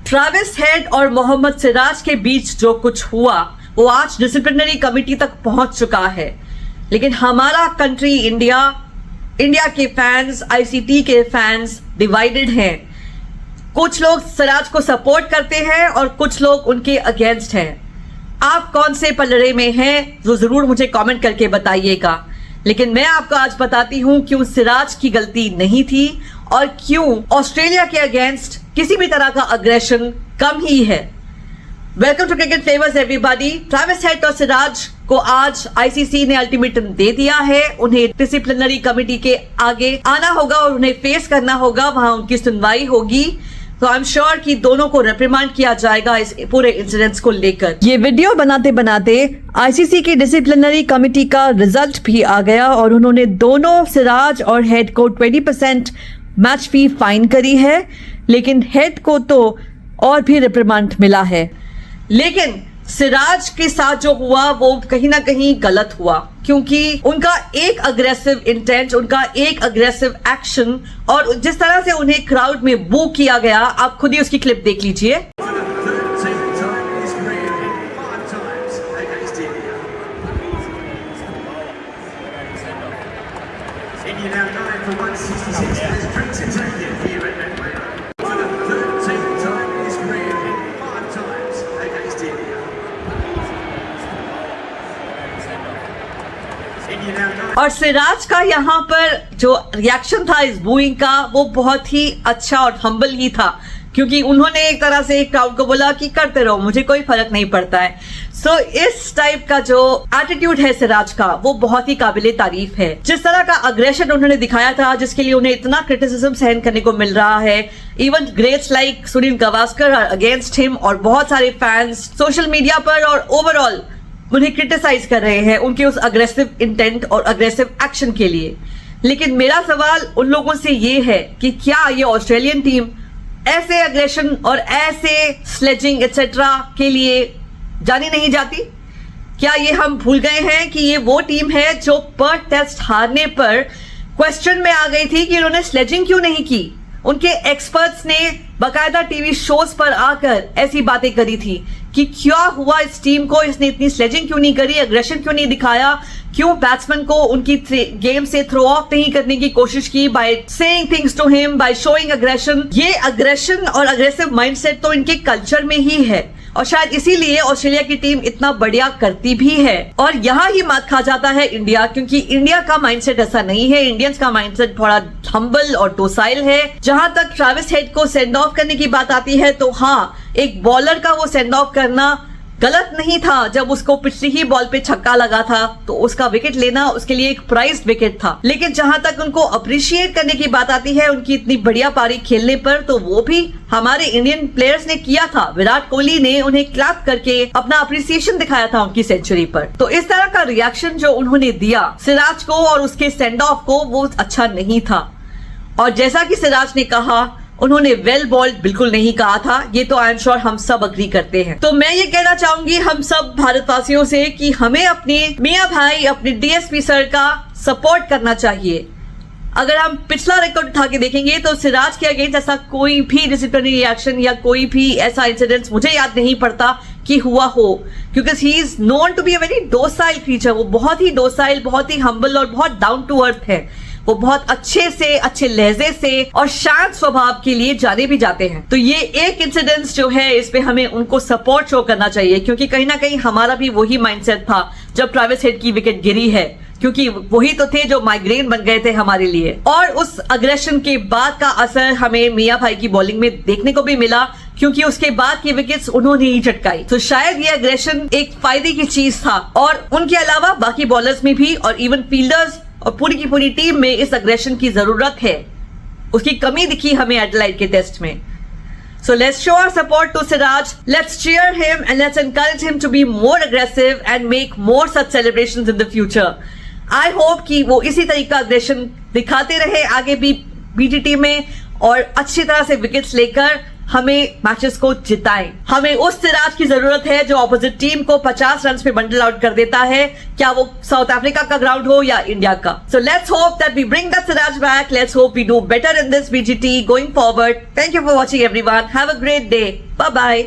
Travis Head और मोहम्मद सिराज के बीच जो कुछ हुआ वो आज डिसिप्लिनरी कमेटी तक पहुंच चुका है, लेकिन हमारा कंट्री इंडिया के फैंस, आईसीटी के फैंस डिवाइडेड हैं। कुछ लोग सिराज को सपोर्ट करते हैं और कुछ लोग उनके अगेंस्ट हैं। आप कौन से पलड़े में हैं वो जरूर मुझे कमेंट करके बताइएगा, लेकिन मैं आपको आज बताती हूं क्यों सिराज की गलती नहीं थी और क्यों ऑस्ट्रेलिया के अगेंस्ट किसी भी तरह का अग्रेशन कम ही है। Welcome to cricket flavours everybody. Travis Head और सिराज को आज आईसीसी ने अल्टीमेटम दे दिया है। उन्हें डिसिप्लिनरी कमेटी के आगे आना होगा और उन्हें फेस करना होगा, वहां उनकी सुनवाई होगी। तो आई एम श्योर कि दोनों को रिप्रिमांड किया जाएगा इस पूरे इंसिडेंट्स को लेकर। ये वीडियो बनाते बनाते आईसीसी की डिसिप्लिनरी कमेटी का रिजल्ट भी आ गया और उन्होंने दोनों सिराज और हेड को 20% मैच फी फाइन करी है, लेकिन हेड को तो और भी रिप्रिमांड मिला है। लेकिन सिराज के साथ जो हुआ वो कहीं ना कहीं गलत हुआ, क्योंकि उनका एक अग्रेसिव इंटेंट, उनका एक अग्रेसिव एक्शन और जिस तरह से उन्हें क्राउड में बू किया गया, आप खुद ही उसकी क्लिप देख लीजिए। और सिराज का यहाँ पर जो रिएक्शन था इस बूइंग का वो बहुत ही अच्छा और हम्बल ही था, क्योंकि उन्होंने एक तरह से क्राउड को बोला कि करते रहो, मुझे कोई फर्क नहीं पड़ता है। सो इस टाइप का जो एटीट्यूड है सिराज का वो बहुत ही काबिले तारीफ है। जिस तरह का अग्रेशन उन्होंने दिखाया था, जिसके लिए उन्हें इतना क्रिटिसिज्म सहन करने को मिल रहा है, even greats like Sunil Gavaskar are against him और बहुत सारे फैंस सोशल मीडिया पर और ओवरऑल उन्हें क्रिटिसाइज कर रहे हैं उनके उस अग्रेसिव इंटेंट और अग्रेसिव एक्शन के लिए। लेकिन मेरा सवाल उन लोगों से ये है कि क्या ये ऑस्ट्रेलियन टीम ऐसे अग्रेशन और ऐसे स्लेजिंग एक्सेट्रा के लिए जानी नहीं जाती? क्या ये हम भूल गए हैं कि ये वो टीम है जो पर टेस्ट हारने पर क्वेश्चन में आ गई थी कि इन्होंने स्लेजिंग क्यों नहीं की? उनके एक्सपर्ट्स ने बाकायदा टीवी शोज पर आकर ऐसी बातें करी थी कि क्या हुआ इस टीम को, इसने इतनी स्लेजिंग क्यों नहीं करी, अग्रेशन क्यों नहीं दिखाया, क्यों बैट्समैन को उनकी गेम से थ्रो ऑफ नहीं करने की कोशिश की by saying things to him, by showing aggression. ये अग्रेशन और अग्रेसिव माइंडसेट तो इनके कल्चर में ही है और शायद इसीलिए ऑस्ट्रेलिया की टीम इतना बढ़िया करती भी है। और यहाँ ही मात खा जाता है इंडिया, क्योंकि इंडिया का माइंडसेट ऐसा नहीं है। इंडियंस का माइंडसेट थोड़ा हम्बल और डोसाइल है। जहां तक ट्रेविस हेड को सेंड ऑफ करने की बात आती है तो हाँ, एक बॉलर का वो सेंड ऑफ करना गलत नहीं था। जब उसको पिछली ही बॉल पे छक्का लगा था तो उसका विकेट लेना उसके लिए एक प्राइज्ड विकेट था। लेकिन जहां तक उनको अप्रिशिएट करने की बात आती है उनकी इतनी बढ़िया पारी खेलने पर, तो वो भी हमारे इंडियन प्लेयर्स ने किया था। विराट कोहली ने उन्हें क्लैप करके अपना अप्रिसिएशन दिखाया था उनकी सेंचुरी पर। तो इस तरह का रिएक्शन जो उन्होंने दिया सिराज को और उसके सेंड ऑफ को, वो अच्छा नहीं था। और जैसा कि सिराज ने कहा, उन्होंने वेल बॉल्ड बिल्कुल नहीं कहा था। ये तो आई एम श्योर हम सब अग्री करते हैं। तो मैं ये कहना चाहूंगी हम सब भारतवासियों से कि हमें अपने मियां भाई, अपने डीएसपी सर का सपोर्ट करना चाहिए। अगर हम पिछला रिकॉर्ड उठा के देखेंगे तो सिराज के अगेंस्ट ऐसा कोई भी डिसिप्लिनरी रिएक्शन या कोई भी ऐसा इंसिडेंट मुझे याद नहीं पड़ता कि हुआ हो, क्योंकि he is known to be a very docile creature. वो बहुत ही डोसाइल, बहुत ही हम्बल और बहुत डाउन टू अर्थ है। वो बहुत अच्छे से, अच्छे लहजे से और शांत स्वभाव के लिए जाने भी जाते हैं। तो ये एक इंसिडेंस जो है इस पे हमें उनको सपोर्ट शो करना चाहिए, क्योंकि कहीं ना कहीं हमारा भी वही माइंडसेट था जब ट्रेविस हेड की विकेट गिरी है, क्योंकि वही तो थे जो माइग्रेन बन गए थे हमारे लिए। और उस अग्रेशन के बाद का असर हमें मियां भाई की बॉलिंग में देखने को भी मिला, क्योंकि उसके बाद की विकेट्स उन्होंने ही चटकाई। तो शायद ये अग्रेशन एक फायदे की चीज था और उनके अलावा बाकी बॉलर्स में भी और इवन फील्डर्स और पूरी की पूरी टीम में इस अग्रेशन की जरूरत है। उसकी कमी दिखी हमें एडिलेड के टेस्ट में। So let's show our support to Siraj. Let's cheer him and let's encourage him to be more aggressive and make more such celebrations in the future. I hope कि वो इसी तरीके का अग्रेशन दिखाते रहे आगे भी बीटीटी में और अच्छी तरह से विकेट्स लेकर हमें मैचेस को जिताएं। हमें उस सिराज की जरूरत है जो ऑपोजिट टीम को 50 रन पे बंडल आउट कर देता है, क्या वो साउथ अफ्रीका का ग्राउंड हो या इंडिया का। So let's hope that we bring that Siraj back, let's hope we do better in this BGT going forward. Thank you for watching everyone, have a great day, bye bye.